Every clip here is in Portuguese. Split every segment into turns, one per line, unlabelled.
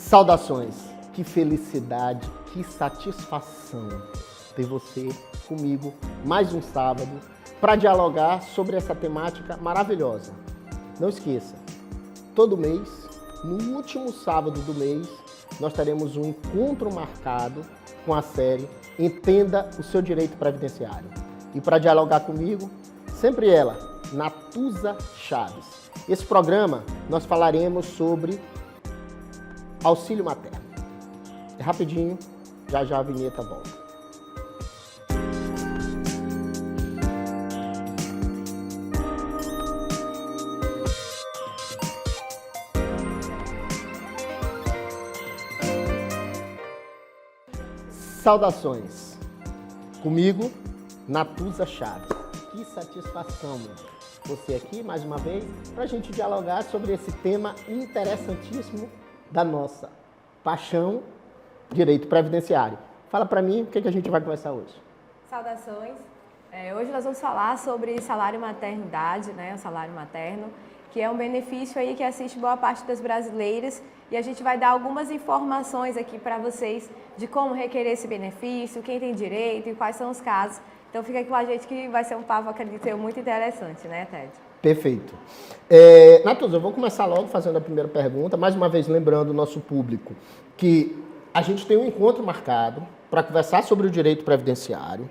Saudações, que felicidade, que satisfação ter você comigo mais um sábado para dialogar sobre essa temática maravilhosa. Não esqueça, todo mês, no último sábado do mês, nós teremos um encontro marcado com a série Entenda o Seu Direito Previdenciário. E para dialogar comigo, sempre ela, Natuza Chaves. Esse programa nós falaremos sobre auxílio materno. É rapidinho, já já a vinheta volta. Saudações. Comigo, Natuza Chaves. Que satisfação, meu Deus. Você aqui, mais uma vez, para a gente dialogar sobre esse tema interessantíssimo da nossa paixão, direito previdenciário. Fala para mim o que a gente vai conversar hoje.
Saudações. Hoje nós vamos falar sobre salário maternidade, né, o salário materno, que é um benefício aí que assiste boa parte das brasileiras, e a gente vai dar algumas informações aqui para vocês de como requerer esse benefício, quem tem direito e quais são os casos. Então fica aqui com a gente que vai ser um papo, acredito eu, muito interessante, né, Ted?
Perfeito. Natuza, eu vou começar logo fazendo a primeira pergunta, mais uma vez lembrando o nosso público que a gente tem um encontro marcado para conversar sobre o direito previdenciário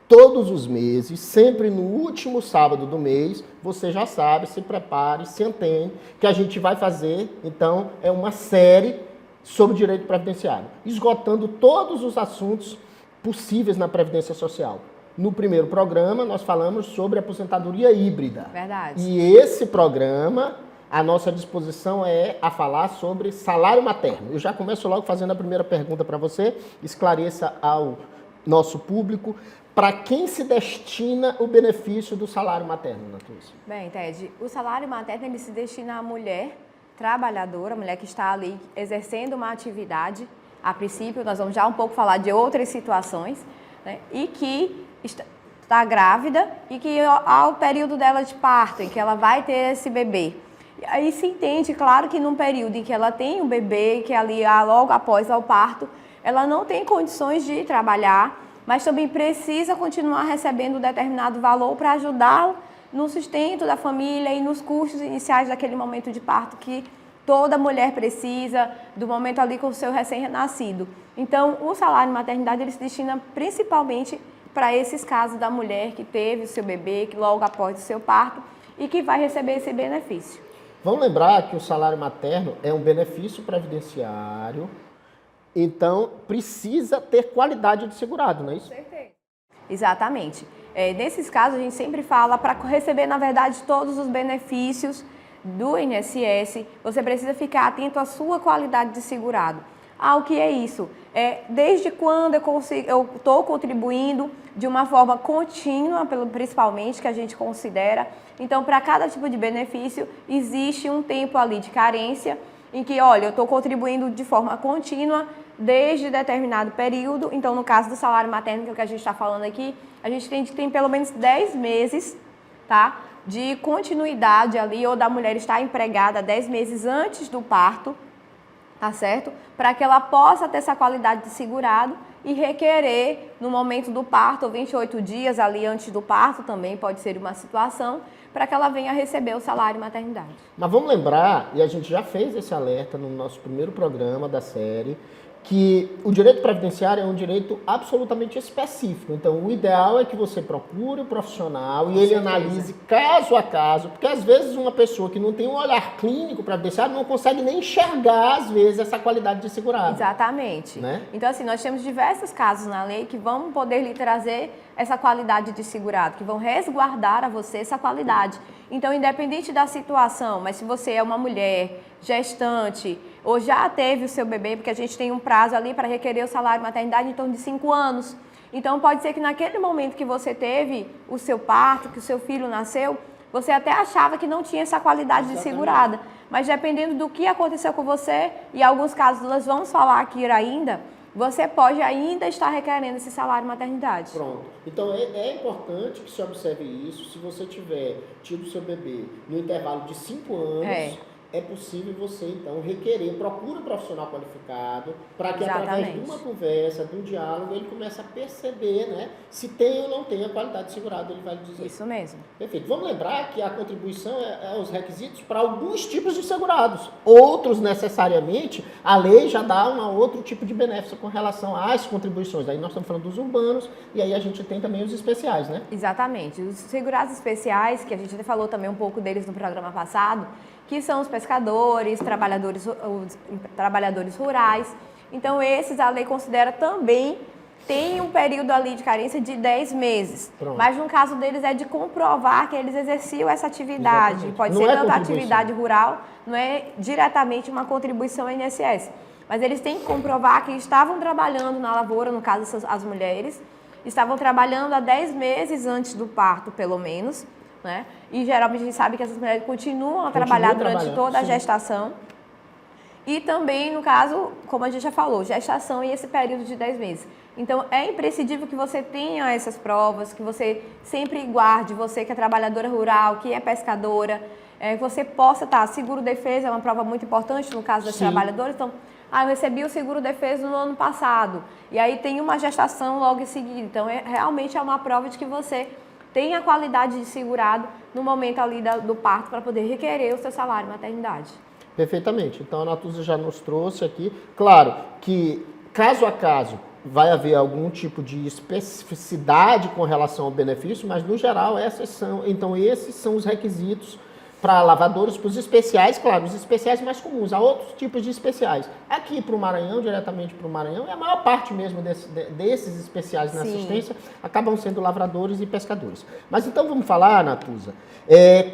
todos os meses, sempre no último sábado do mês. Você já sabe, se prepare, se antene, que a gente vai fazer, então, é uma série sobre direito previdenciário, esgotando todos os assuntos possíveis na Previdência Social. No primeiro programa, nós falamos sobre aposentadoria híbrida.
Verdade.
E esse programa, a nossa disposição é a falar sobre salário materno. Eu já começo logo fazendo a primeira pergunta para você, esclareça ao nosso público para quem se destina o benefício do salário materno, Natuza.
Bem, Ted, o salário materno ele se destina à mulher trabalhadora, a mulher que está ali exercendo uma atividade. A princípio, nós vamos já um pouco falar de outras situações, né, e que está grávida e que ao período dela de parto, em que ela vai ter esse bebê. E aí se entende, claro, que num período em que ela tem um bebê, que ali logo após o parto, ela não tem condições de trabalhar, mas também precisa continuar recebendo um determinado valor para ajudá-la no sustento da família e nos custos iniciais daquele momento de parto que toda mulher precisa, do momento ali com o seu recém-nascido. Então, o salário maternidade ele se destina principalmente para esses casos da mulher que teve o seu bebê, que logo após o seu parto, e que vai receber esse benefício.
Vamos lembrar que o salário materno é um benefício previdenciário, então precisa ter qualidade de segurado, não é isso?
Perfeito. Exatamente. Nesses casos, a gente sempre fala para receber, na verdade, todos os benefícios do INSS, você precisa ficar atento à sua qualidade de segurado. O que é isso? Desde quando eu estou contribuindo de uma forma contínua, principalmente, que a gente considera. Então, para cada tipo de benefício, existe um tempo ali de carência, em que, olha, eu estou contribuindo de forma contínua desde determinado período. Então, no caso do salário materno, que é o que a gente está falando aqui, a gente tem pelo menos 10 meses, tá, de continuidade ali, ou da mulher estar empregada 10 meses antes do parto, tá certo? Para que ela possa ter essa qualidade de segurado e requerer no momento do parto, ou 28 dias ali antes do parto também pode ser uma situação, para que ela venha receber o salário maternidade.
Mas vamos lembrar, e a gente já fez esse alerta no nosso primeiro programa da série, que o direito previdenciário é um direito absolutamente específico. Então, o ideal é que você procure o profissional e ele analise caso a caso, porque às vezes uma pessoa que não tem um olhar clínico previdenciário não consegue nem enxergar, às vezes, essa qualidade de segurado.
Exatamente.
Né?
Então, assim, nós temos diversos casos na lei que vão poder lhe trazer essa qualidade de segurado, que vão resguardar a você essa qualidade. Então, independente da situação, mas se você é uma mulher gestante ou já teve o seu bebê, porque a gente tem um prazo ali para requerer o salário maternidade em torno de 5 anos. Então, pode ser que naquele momento que você teve o seu parto, que o seu filho nasceu, você até achava que não tinha essa qualidade de segurada. Mas dependendo do que aconteceu com você, e alguns casos nós vamos falar aqui ainda, você pode ainda estar requerendo esse salário maternidade.
Pronto. Então, é importante que se observe isso. Se você tiver tido seu bebê no intervalo de 5 anos, é possível você, então, requerer, procura um profissional qualificado, para que através
Exatamente.
de uma conversa, de um diálogo, ele comece a perceber, né, se tem ou não tem a qualidade de segurado, ele vai lhe dizer.
Isso mesmo.
Perfeito. Vamos lembrar que a contribuição é os requisitos para alguns tipos de segurados. Outros, necessariamente, a lei já dá um outro tipo de benefício com relação às contribuições. Aí nós estamos falando dos urbanos e aí a gente tem também os especiais, né?
Exatamente. Os segurados especiais, que a gente falou também um pouco deles no programa passado, que são os pescadores, os trabalhadores rurais. Então, esses a lei considera também, tem um período ali de carência de 10 meses.
Pronto.
Mas no caso deles é de comprovar que eles exerciam essa atividade.
Exatamente.
Pode
Não
ser
é
tanto a
contribuição.
atividade rural, não é diretamente uma contribuição ao INSS. Mas eles têm que comprovar que estavam trabalhando na lavoura, no caso as mulheres, estavam trabalhando há 10 meses antes do parto, pelo menos, né? E geralmente a gente sabe que essas mulheres continuam a trabalhar durante toda a gestação. E também, no caso, como a gente já falou, gestação e esse período de 10 meses. Então, é imprescindível que você tenha essas provas, que você sempre guarde, você que é trabalhadora rural, que é pescadora, que você possa estar. Seguro-defesa é uma prova muito importante no caso das trabalhadoras. Então, eu recebi o seguro-defesa no ano passado. E aí tem uma gestação logo em seguida. Então, realmente é uma prova de que você tem a qualidade de segurado no momento ali do parto para poder requerer o seu salário maternidade.
Perfeitamente. Então a Natuza já nos trouxe aqui. Claro que, caso a caso, vai haver algum tipo de especificidade com relação ao benefício, mas no geral esses são os requisitos para lavadores, para os especiais, claro, os especiais mais comuns. Há outros tipos de especiais. Aqui para o Maranhão, diretamente para o Maranhão, e a maior parte mesmo desses especiais na assistência acabam sendo lavradores e pescadores. Mas então vamos falar, Natuza,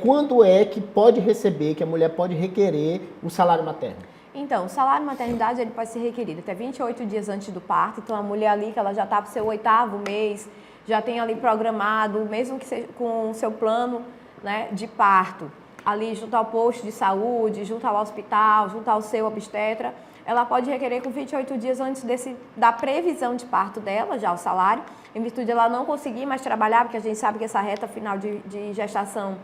quando é que pode receber, que a mulher pode requerer o salário materno?
Então, o salário maternidade ele pode ser requerido até 28 dias antes do parto. Então, a mulher ali que ela já está para o seu 8º mês, já tem ali programado, mesmo que seja com o seu plano, né, de parto, ali junto ao posto de saúde, junto ao hospital, junto ao seu obstetra, ela pode requerer com 28 dias antes da previsão de parto dela, já o salário, em virtude de ela não conseguir mais trabalhar, porque a gente sabe que essa reta final de gestação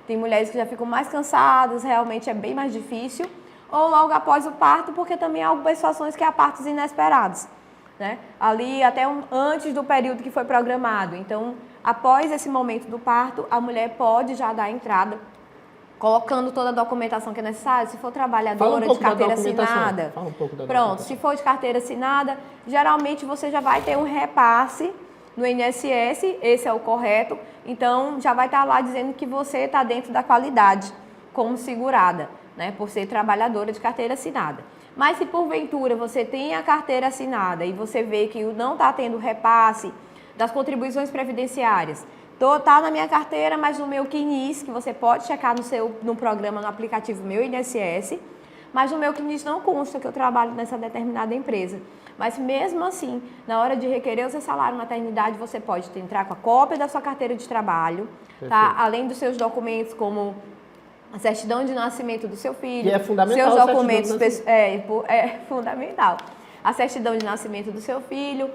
tem mulheres que já ficam mais cansadas, realmente é bem mais difícil, ou logo após o parto, porque também há algumas situações que há partos inesperados, né? Ali até antes do período que foi programado. Então, após esse momento do parto, a mulher pode já dar entrada colocando toda a documentação que é necessária, se for trabalhadora de carteira assinada.
Fala um pouco da
Pronto, se for de carteira assinada, geralmente você já vai ter um repasse no INSS, esse é o correto, então já vai estar lá dizendo que você está dentro da qualidade como segurada, né, por ser trabalhadora de carteira assinada. Mas se porventura você tem a carteira assinada e você vê que não está tendo repasse das contribuições previdenciárias, está na minha carteira, mas no meu CNIS, que você pode checar no programa, no aplicativo Meu INSS, mas no meu CNIS não consta que eu trabalho nessa determinada empresa. Mas mesmo assim, na hora de requerer o seu salário maternidade, você pode entrar com a cópia da sua carteira de trabalho, tá? Além dos seus documentos como a certidão de nascimento do seu filho,
que é fundamental,
seus documentos é fundamental. A certidão de nascimento do seu filho,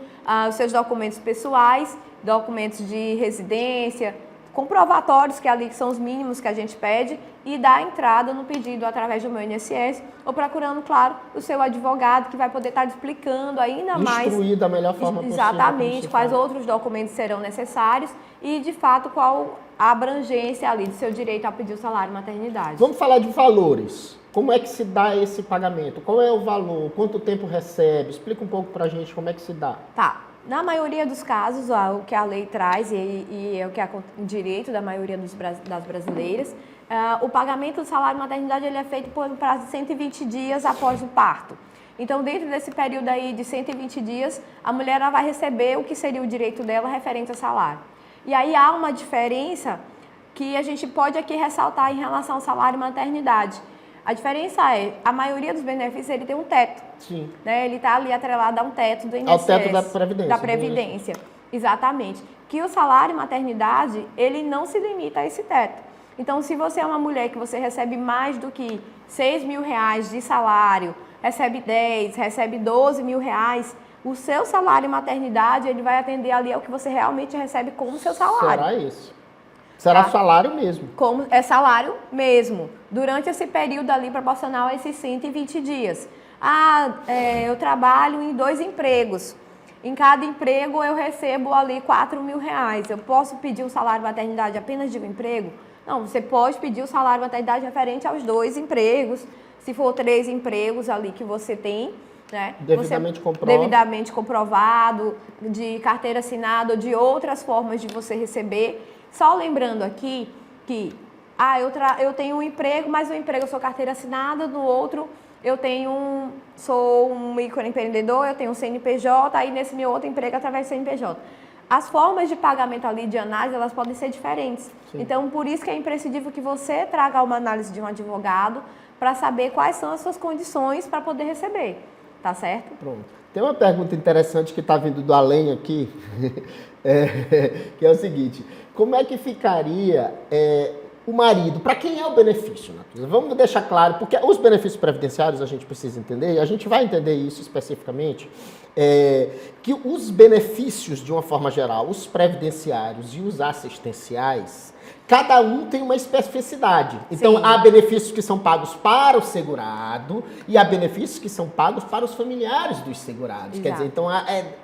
os seus documentos pessoais, documentos de residência, comprovatórios, que ali são os mínimos que a gente pede, e dar entrada no pedido através do Meu INSS, ou procurando, claro, o seu advogado, que vai poder estar explicando ainda mais.
Instruir da melhor forma possível.
Exatamente, quais outros documentos serão necessários e, de fato, qual a abrangência ali do seu direito a pedir o salário maternidade.
Vamos falar de valores. Como é que se dá esse pagamento? Qual é o valor? Quanto tempo recebe? Explica um pouco pra gente como é que se dá.
Tá. Na maioria dos casos, o que a lei traz e é o que é o direito da maioria das brasileiras, o pagamento do salário maternidade ele é feito por um prazo de 120 dias após o parto. Então, dentro desse período aí de 120 dias, a mulher ela vai receber o que seria o direito dela referente ao salário. E aí há uma diferença que a gente pode aqui ressaltar em relação ao salário maternidade. A diferença é, a maioria dos benefícios ele tem um teto.
Sim.
Né? Ele está ali atrelado a um teto do INSS.
Ao teto da Previdência.
Da Previdência, exatamente. Que o salário maternidade, ele não se limita a esse teto. Então, se você é uma mulher que você recebe mais do que R$6.000 de salário, recebe 10, recebe R$12.000, o seu salário maternidade, ele vai atender ali ao que você realmente recebe como seu salário.
Será isso? Será
tá?
salário mesmo.
Como é salário mesmo, durante esse período ali proporcional a esses 120 dias. Eu trabalho em 2 empregos. Em cada emprego eu recebo ali R$ 4.000. Eu posso pedir o salário maternidade apenas de um emprego? Não, você pode pedir o salário maternidade referente aos 2 empregos. Se for 3 empregos ali que você tem, né? Devidamente comprovado, de carteira assinada ou de outras formas de você receber. Só lembrando aqui que eu tenho um emprego, mas no emprego eu sou carteira assinada, no outro sou um microempreendedor, eu tenho um CNPJ, aí nesse meu outro emprego através do CNPJ. As formas de pagamento ali de análise, elas podem ser diferentes. Sim. Então, por isso que é imprescindível que você traga uma análise de um advogado para saber quais são as suas condições para poder receber. Tá certo?
Pronto. Tem uma pergunta interessante que está vindo do além aqui, que é o seguinte: como é que ficaria o marido? Para quem é o benefício, Natuza? Vamos deixar claro, porque os benefícios previdenciários a gente precisa entender, e a gente vai entender isso especificamente, que os benefícios, de uma forma geral, os previdenciários e os assistenciais, cada um tem uma especificidade. Então, há benefícios que são pagos para o segurado e há benefícios que são pagos para os familiares dos segurados. Exato. Quer dizer, então,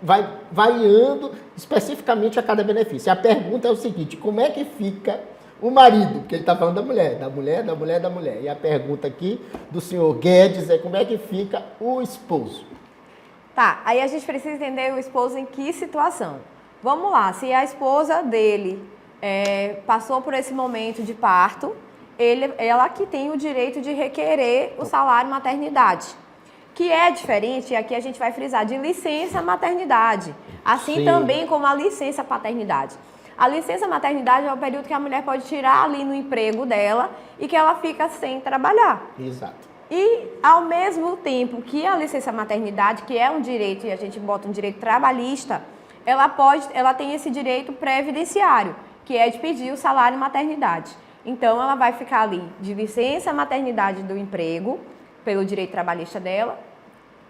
vai variando especificamente a cada benefício. E a pergunta é o seguinte: como é que fica o marido? Porque ele está falando da mulher. E a pergunta aqui do senhor Guedes é: como é que fica o esposo?
Tá, aí a gente precisa entender o esposo em que situação. Vamos lá, se a esposa dele passou por esse momento de parto, ela que tem o direito de requerer o salário maternidade, que é diferente, aqui a gente vai frisar, de licença maternidade, assim Sim. também como a licença paternidade. A licença maternidade é o período que a mulher pode tirar ali no emprego dela e que ela fica sem trabalhar.
Exato.
E, ao mesmo tempo que a licença maternidade, que é um direito, e a gente bota um direito trabalhista, ela tem esse direito previdenciário, que é de pedir o salário maternidade. Então, ela vai ficar ali de licença maternidade do emprego, pelo direito trabalhista dela,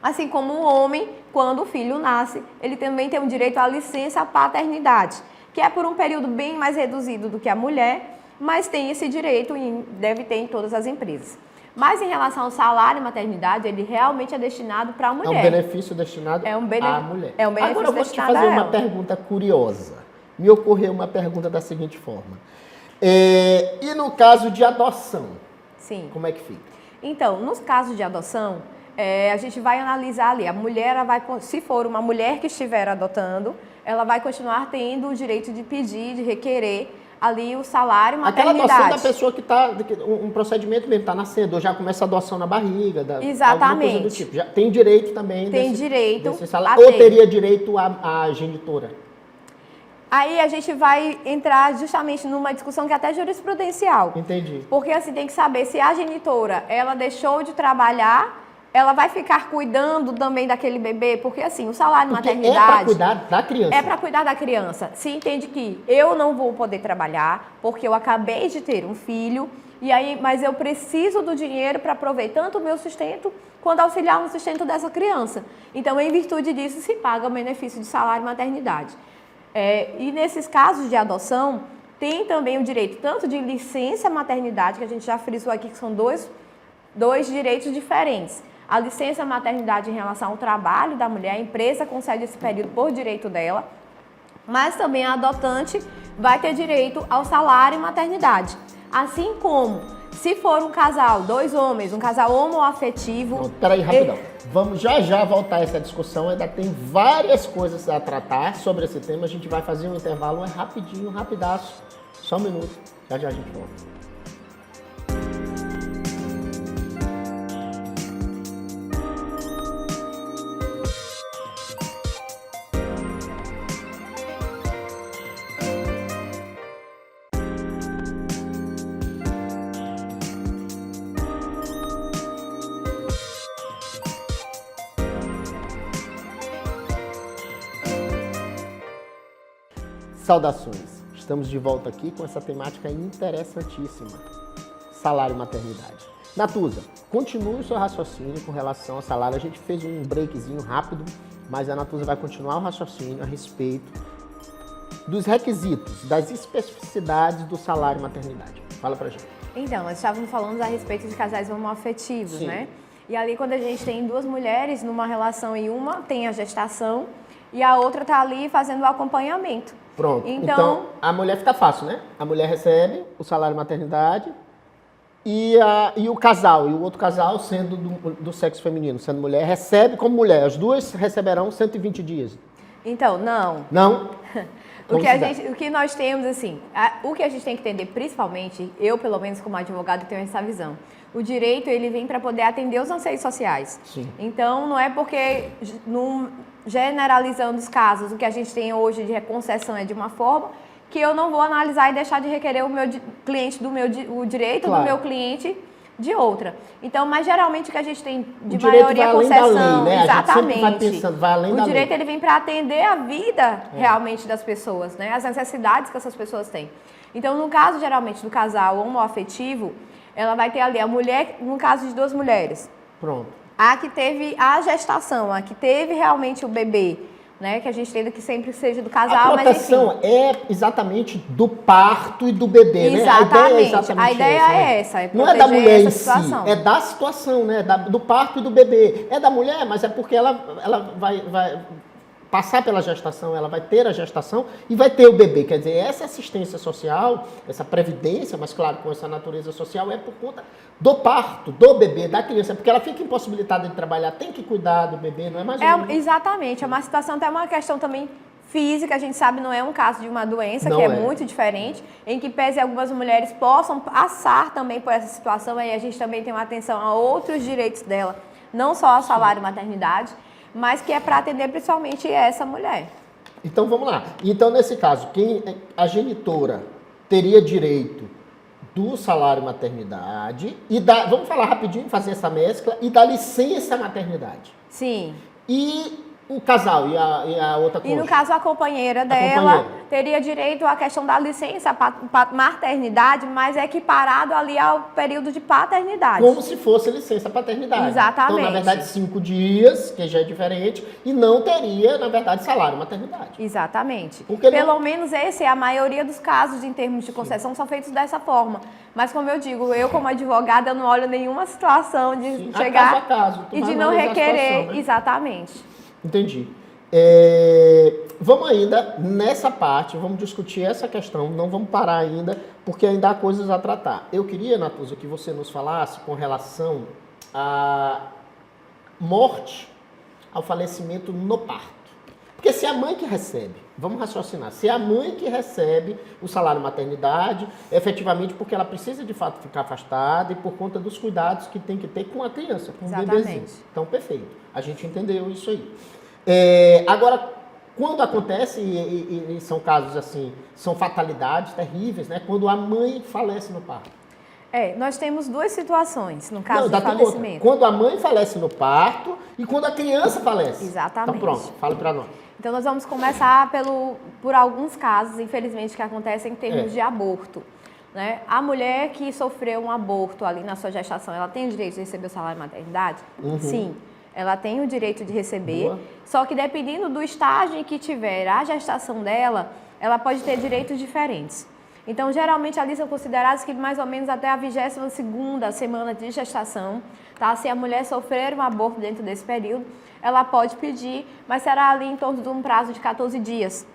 assim como o homem, quando o filho nasce, ele também tem um direito à licença paternidade, que é por um período bem mais reduzido do que a mulher, mas tem esse direito e deve ter em todas as empresas. Mas em relação ao salário maternidade, ele realmente é destinado para a mulher.
É um benefício destinado à mulher.
É um benefício
Agora eu vou te fazer uma pergunta curiosa. Me ocorreu uma pergunta da seguinte forma. E no caso de adoção?
Sim.
Como é que fica?
Então, nos casos de adoção, a gente vai analisar ali. A mulher, se for uma mulher que estiver adotando, ela vai continuar tendo o direito de pedir, de requerer ali o salário maternidade.
Aquela adoção da pessoa que está, um procedimento mesmo, está nascendo, ou já começa a adoção na barriga,
Exatamente.
Alguma coisa do tipo. Já tem direito também
desse
salário, ou teria direito à genitora?
Aí a gente vai entrar justamente numa discussão que é até jurisprudencial.
Entendi.
Porque assim, tem que saber se a genitora, ela deixou de trabalhar, ela vai ficar cuidando também daquele bebê, porque assim, o salário maternidade...
É para cuidar da criança.
É para cuidar da criança. Se entende que eu não vou poder trabalhar, porque eu acabei de ter um filho, mas eu preciso do dinheiro para prover tanto o meu sustento, quanto auxiliar no sustento dessa criança. Então, em virtude disso, se paga o benefício de salário maternidade. E nesses casos de adoção, tem também o direito tanto de licença maternidade, que a gente já frisou aqui, que são dois direitos diferentes. A licença maternidade em relação ao trabalho da mulher, a empresa concede esse período por direito dela, mas também a adotante vai ter direito ao salário maternidade. Assim como, se for um casal, 2 homens, um casal homoafetivo...
Peraí, rapidão. Vamos já voltar a essa discussão, ainda tem várias coisas a tratar sobre esse tema. A gente vai fazer um intervalo, rapidinho, rapidaço, só um minuto, já a gente volta. Saudações! Estamos de volta aqui com essa temática interessantíssima, salário e maternidade. Natuza, continue o seu raciocínio com relação ao salário. A gente fez um breakzinho rápido, mas a Natuza vai continuar o raciocínio a respeito dos requisitos, das especificidades do salário maternidade. Fala pra gente.
Então, nós estávamos falando a respeito de casais homoafetivos,
Sim.
né? E ali quando a gente tem duas mulheres numa relação e uma tem a gestação e a outra está ali fazendo o acompanhamento.
Pronto. Então, a mulher fica fácil, né? A mulher recebe o salário maternidade e o casal, e o outro casal sendo do sexo feminino, sendo mulher, recebe como mulher. As duas receberão 120 dias.
Então, não.
Não?
O que nós temos, assim, o que a gente tem que entender, principalmente, eu, pelo menos, como advogado, tenho essa visão. O direito, ele vem para poder atender os anseios sociais.
Sim.
Então, não é porque, generalizando os casos, o que a gente tem hoje de concessão é de uma forma, que eu não vou analisar e deixar de requerer o meu cliente o direito
Claro.
do meu cliente de outra. Então, mas geralmente o que a gente tem de
direito
maioria
vai além da
concessão,
lei, né? A gente sempre
exatamente.
vai pensando, vai além da
o direito
lei.
ele vem para atender a vida realmente das pessoas, né? As necessidades que essas pessoas têm. Então, no caso geralmente do casal homoafetivo, ela vai ter ali a mulher, no caso de duas mulheres,
Pronto.
a que teve a gestação, a que teve realmente o bebê, né? Que a gente tenta que sempre seja do casal,
A
mas
proteção
enfim.
é exatamente do parto e do bebê,
Exatamente.
né?
A ideia é essa, é
Não é da
proteger
mulher
essa
em
situação.
si, é da situação, né? Do parto e do bebê. É da mulher, mas é porque ela vai passar pela gestação, ela vai ter a gestação e vai ter o bebê. Quer dizer, essa assistência social, essa previdência, mas claro, com essa natureza social, é por conta do parto, do bebê, da criança, porque ela fica impossibilitada de trabalhar, tem que cuidar do bebê, não é mais
Exatamente, é uma situação, até uma questão também física, a gente sabe, não é um caso de uma doença,
Não
que é
é.
muito diferente, em que pese algumas mulheres possam passar também por essa situação, aí a gente também tem uma atenção a outros direitos dela, não só ao salário maternidade, mas que é para atender principalmente essa mulher.
Então vamos lá. Então, nesse caso, a genitora teria direito do salário maternidade e vamos falar rapidinho, fazer essa mescla, e da licença maternidade.
Sim.
E o casal e a outra
E no
cônjuge?
caso, a companheira dela teria direito à questão da licença maternidade, mas é equiparado ali ao período de paternidade.
Como se fosse licença paternidade.
Exatamente.
Então, na verdade, 5 dias, que já é diferente, e não teria, na verdade, salário maternidade.
Exatamente.
Porque
Pelo menos esse é a maioria dos casos em termos de concessão são feitos dessa forma. Mas como eu digo, eu como advogada eu não olho nenhuma situação de
Sim,
chegar
caso a caso, tu
e
vai
de não
analisar a
requerer.
situação, né?
Exatamente.
Entendi. Vamos ainda nessa parte, vamos discutir essa questão, não vamos parar ainda, porque ainda há coisas a tratar. Eu queria, Natuza, que você nos falasse com relação à morte, ao falecimento no parto. Porque se é a mãe que recebe, vamos raciocinar, se é a mãe que recebe o salário maternidade, efetivamente porque ela precisa de fato ficar afastada e por conta dos cuidados que tem que ter com a criança, com o bebezinho. Então, perfeito. A gente entendeu isso aí. Agora, quando acontece, e são casos assim, são fatalidades terríveis, né? Quando a mãe falece no parto.
Nós temos duas situações no caso do
tem
falecimento.
outra. Quando a mãe falece no parto e quando a criança falece.
Exatamente.
Então pronto, fala pra nós.
Então nós vamos começar por alguns casos, infelizmente, que acontecem em termos de aborto. Né? A mulher que sofreu um aborto ali na sua gestação, ela tem o direito de receber o salário maternidade?
Uhum.
Sim, ela tem o direito de receber,
Boa.
só que dependendo do estágio em que tiver a gestação dela, ela pode ter direitos diferentes. Então, geralmente, ali são considerados que mais ou menos até a 22ª semana de gestação, tá? Se a mulher sofrer um aborto dentro desse período, ela pode pedir, mas será ali em torno de um prazo de 14 dias,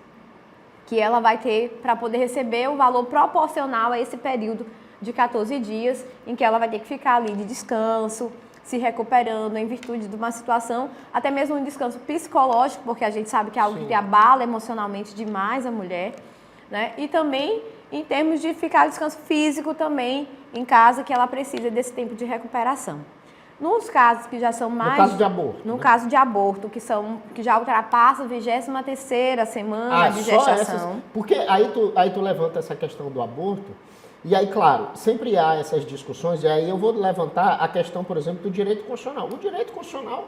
que ela vai ter para poder receber o valor proporcional a esse período de 14 dias, em que ela vai ter que ficar ali de descanso, se recuperando em virtude de uma situação, até mesmo um descanso psicológico, porque a gente sabe que é algo que abala emocionalmente demais a mulher, né? E também em termos de ficar descanso físico também em casa, que ela precisa desse tempo de recuperação. Nos casos que já são mais...
No caso de aborto.
No caso de aborto, que já ultrapassa a 23ª semana de gestação.
Porque aí tu levanta essa questão do aborto, e aí, claro, sempre há essas discussões, e aí eu vou levantar a questão, por exemplo, do direito constitucional. O direito constitucional,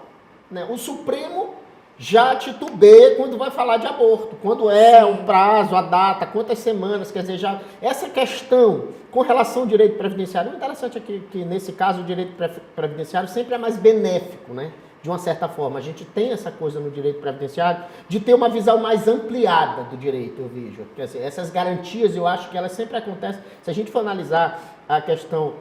né, o Supremo já titubeia quando vai falar de aborto, quando é o prazo, a data, quantas semanas, quer dizer, já essa questão com relação ao direito previdenciário, o interessante é que nesse caso o direito previdenciário sempre é mais benéfico, né? de uma certa forma. A gente tem essa coisa no direito previdenciário de ter uma visão mais ampliada do direito, eu vejo. Quer dizer, essas garantias, eu acho que elas sempre acontecem. Se a gente for analisar a questão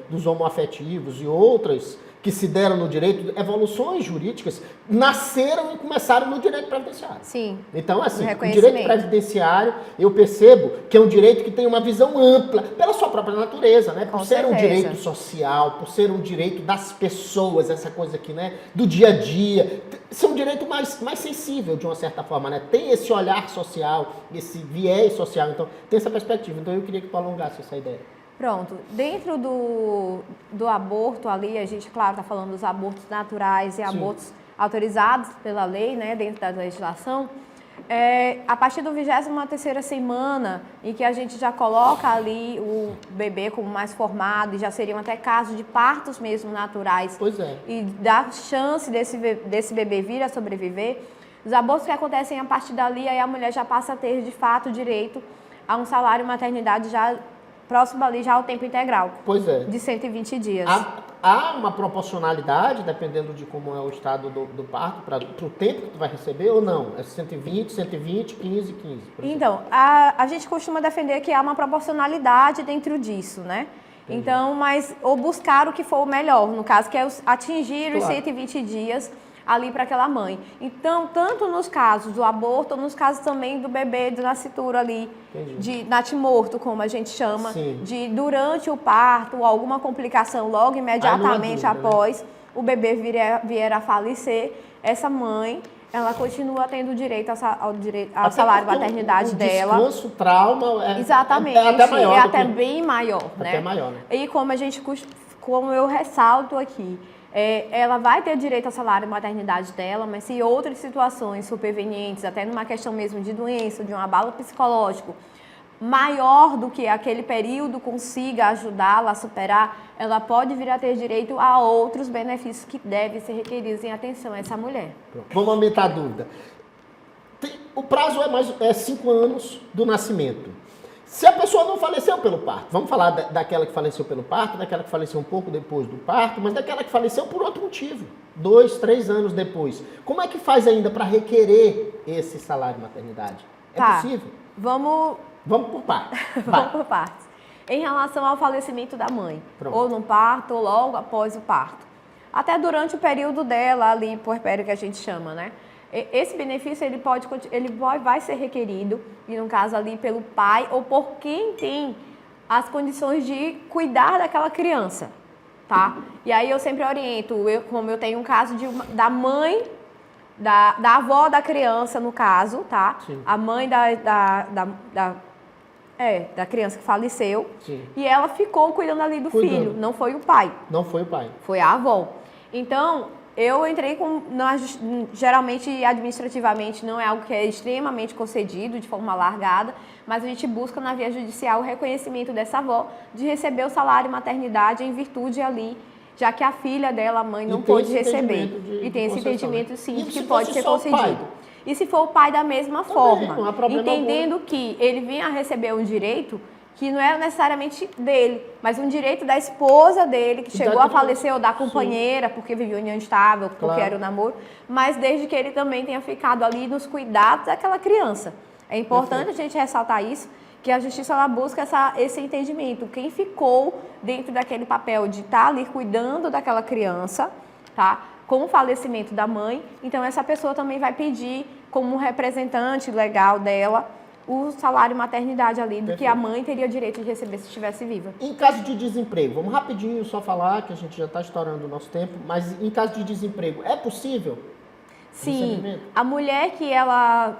dos homoafetivos e outras que se deram no direito, evoluções jurídicas nasceram e começaram no direito previdenciário.
Sim.
Então, assim, o direito previdenciário, eu percebo que é um direito que tem uma visão ampla, pela sua própria natureza, né? Por ser um direito social, por ser um direito das pessoas, essa coisa aqui, né? Do dia a dia, ser um direito mais sensível, de uma certa forma, né? Tem esse olhar social, esse viés social, então, tem essa perspectiva. Então, eu queria que tu alongasse essa ideia.
Pronto, dentro do aborto ali, a gente, claro, está falando dos abortos naturais e Sim. abortos autorizados pela lei, né, dentro da legislação, a partir do 23ª semana, em que a gente já coloca ali o bebê como mais formado, e já seriam até casos de partos mesmo naturais,
pois é.
E dá chance desse bebê vir a sobreviver, os abortos que acontecem a partir dali, aí a mulher já passa a ter, de fato, direito a um salário maternidade já próximo ali já ao tempo integral.
Pois é.
De 120 dias.
Há uma proporcionalidade, dependendo de como é o estado do parto, para o tempo que tu vai receber ou não? É 120, 120, 15, 15.
Então, a gente costuma defender que há uma proporcionalidade dentro disso, né? Entendi. Então, ou buscar o que for o melhor, no caso, que é atingir os 120 dias ali para aquela mãe. Então, tanto nos casos do aborto, nos casos também do bebê de nascitura ali, de natimorto, como a gente chama, Sim. de durante o parto ou alguma complicação logo imediatamente após o bebê vier a falecer, essa mãe, ela continua tendo direito ao salário maternidade dela.
O descanso, trauma
Exatamente,
é até maior.
É até bem maior, né?
Até maior, né?
E como eu ressalto aqui, ela vai ter direito ao salário maternidade dela, mas se outras situações supervenientes, até numa questão mesmo de doença, de um abalo psicológico, maior do que aquele período consiga ajudá-la a superar, ela pode vir a ter direito a outros benefícios que devem ser requeridos em atenção a essa mulher.
Pronto. Vamos aumentar a dúvida. O prazo é 5 anos do nascimento. Se a pessoa não faleceu pelo parto, vamos falar daquela que faleceu pelo parto, daquela que faleceu um pouco depois do parto, mas daquela que faleceu por outro motivo, 2, 3 anos depois. Como é que faz ainda para requerer esse salário maternidade? É possível?
Vamos
por partes.
Vamos por partes. Em relação ao falecimento da mãe,
Pronto.
Ou no parto, ou logo após o parto. Até durante o período dela ali, puerpério que a gente chama, né? Esse benefício vai ser requerido, e no caso ali pelo pai ou por quem tem as condições de cuidar daquela criança, tá? E aí eu sempre oriento, como eu tenho um caso da mãe, da avó da criança no caso, tá?
Sim.
A mãe da criança que faleceu.
Sim.
E ela ficou cuidando ali do filho, não foi o pai.
Não foi o pai.
Foi a avó. Então, eu entrei geralmente, administrativamente, não é algo que é extremamente concedido de forma largada, mas a gente busca na via judicial o reconhecimento dessa avó de receber o salário maternidade em virtude ali, já que a filha dela, a mãe, não pôde receber. E tem esse entendimento, sim, de que pode ser concedido. E se for o pai da mesma forma, entendendo que ele vinha a receber um direito que não era necessariamente dele, mas um direito da esposa dele, que chegou a falecer, ou da companheira, porque vivia em união estável, porque era o namoro, mas desde que ele também tenha ficado ali nos cuidados daquela criança. É importante a gente ressaltar isso, que a justiça ela busca esse entendimento. Quem ficou dentro daquele papel de estar ali cuidando daquela criança, tá? Com o falecimento da mãe, então essa pessoa também vai pedir, como representante legal dela, o salário maternidade ali, do que a mãe teria direito de receber se estivesse viva.
Em caso de desemprego, vamos rapidinho só falar, que a gente já está estourando o nosso tempo, mas em caso de desemprego, é possível?
Sim, a mulher que ela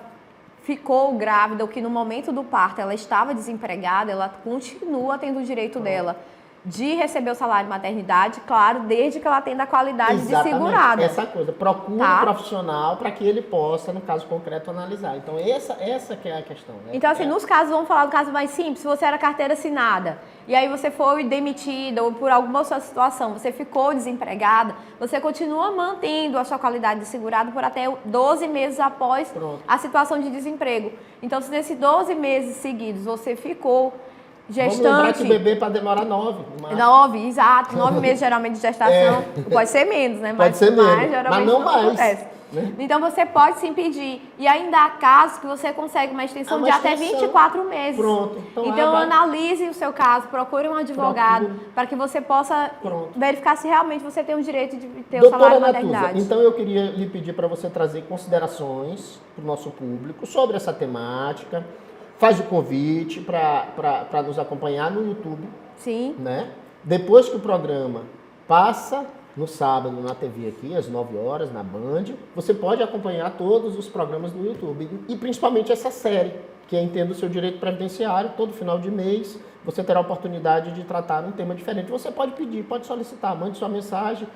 ficou grávida, ou que no momento do parto ela estava desempregada, ela continua tendo o direito dela de receber o salário maternidade, claro, desde que ela tenha a qualidade de segurada.
Essa coisa, procure um profissional para que ele possa, no caso concreto, analisar. Então, essa que é a questão. Né?
Então, assim, nos casos, vamos falar do caso mais simples, se você era carteira assinada, e aí você foi demitida, ou por alguma outra situação, você ficou desempregada, você continua mantendo a sua qualidade de segurado por até 12 meses após a situação de desemprego. Então, se nesses 12 meses seguidos você ficou
Vamos lembrar que
gestante.
o bebê para demorar 9.
9, exato. 9 meses geralmente de gestação. Pode ser menos, né?
Pode ser menos, mas
geralmente
não mais,
acontece.
né?
Então você pode sim pedir. E ainda há casos que você consegue uma extensão
Uma
de até
extensão.
24 meses.
Pronto.
Então
vai.
analise o seu caso, procure um advogado
Procure.
para que você possa
Pronto.
verificar se realmente você tem o direito de ter o
Doutora
salário de
Natuza,
maternidade.
então eu queria lhe pedir para você trazer considerações para o nosso público sobre essa temática. Faz o convite para nos acompanhar no YouTube,
Sim.
né? Depois que o programa passa no sábado na TV aqui, às 9 horas, na Band, você pode acompanhar todos os programas no YouTube. E principalmente essa série, que é Entenda o Seu Direito Previdenciário. Todo final de mês você terá a oportunidade de tratar um tema diferente. Você pode pedir, pode solicitar, mande sua mensagem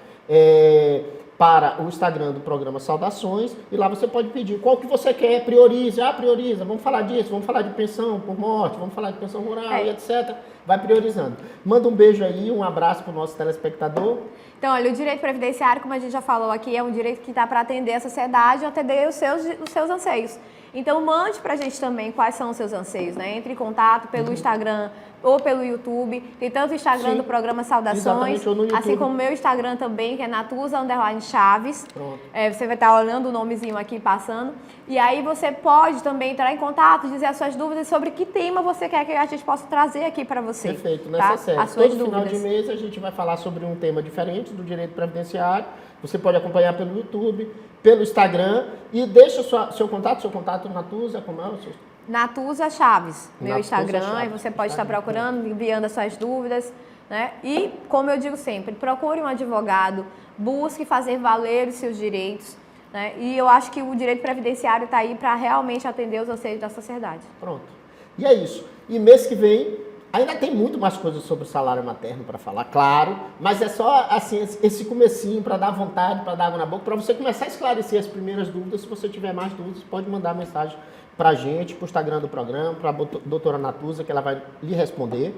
para o Instagram do programa Saudações, e lá você pode pedir qual que você quer, priorize, prioriza, vamos falar disso, vamos falar de pensão por morte, vamos falar de pensão rural e etc. Vai priorizando. Manda um beijo aí, um abraço para o nosso telespectador.
Então, olha, o direito previdenciário, como a gente já falou aqui, é um direito que está para atender a sociedade, atender os seus anseios. Então, mande para a gente também quais são os seus anseios, né? Entre em contato pelo Instagram ou pelo YouTube. Tem tanto o Instagram do programa Saudações,
ou no YouTube.
assim como o meu Instagram também, que é Natuza_Chaves.
Pronto.
Você vai estar olhando o nomezinho aqui passando. E aí você pode também entrar em contato, dizer as suas dúvidas sobre que tema você quer que a gente possa trazer aqui para você.
Perfeito,
tá?
nessa série.
As suas
Todo final de
dúvidas.
mês a gente vai falar sobre um tema diferente do direito previdenciário. Você pode acompanhar pelo YouTube, pelo Instagram, e deixa seu contato Natuza, como é o seu?
Natuza Chaves, meu
Natuza
Instagram,
Chaves,
e você pode estar
Instagram.
procurando, enviando as suas dúvidas, né? E, como eu digo sempre, procure um advogado, busque fazer valer os seus direitos, né? E eu acho que o direito previdenciário está aí para realmente atender os anseios da sociedade.
Pronto. E é isso. E mês que vem, ainda tem muito mais coisas sobre o salário materno para falar, claro, mas é só assim, esse comecinho para dar vontade, para dar água na boca, para você começar a esclarecer as primeiras dúvidas. Se você tiver mais dúvidas, pode mandar mensagem para a gente, para o Instagram do programa, para a doutora Natuza, que ela vai lhe responder.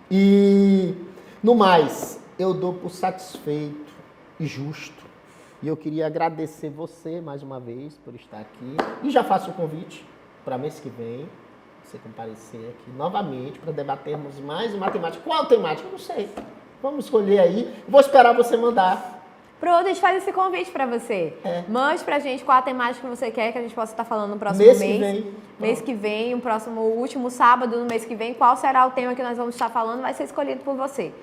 E, no mais, eu dou por satisfeito e justo. E eu queria agradecer você, mais uma vez, por estar aqui. E já faço o convite para mês que vem, você comparecer aqui novamente para debatermos mais uma temática. Qual temática? Eu não sei. Vamos escolher aí. Vou esperar você mandar.
Pronto, a gente faz esse convite para você. Mande pra gente qual a temática que você quer que a gente possa estar falando no próximo mês. Mês que vem, o último sábado do mês que vem, qual será o tema que nós vamos estar falando, vai ser escolhido por você.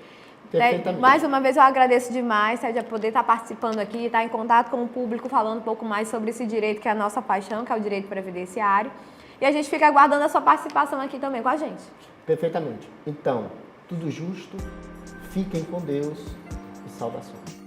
Perfeitamente.
Mais uma vez eu agradeço demais de poder estar participando aqui, estar em contato com o público, falando um pouco mais sobre esse direito que é a nossa paixão, que é o direito previdenciário. E a gente fica aguardando a sua participação aqui também com a gente.
Perfeitamente. Então, tudo justo, fiquem com Deus e saudações.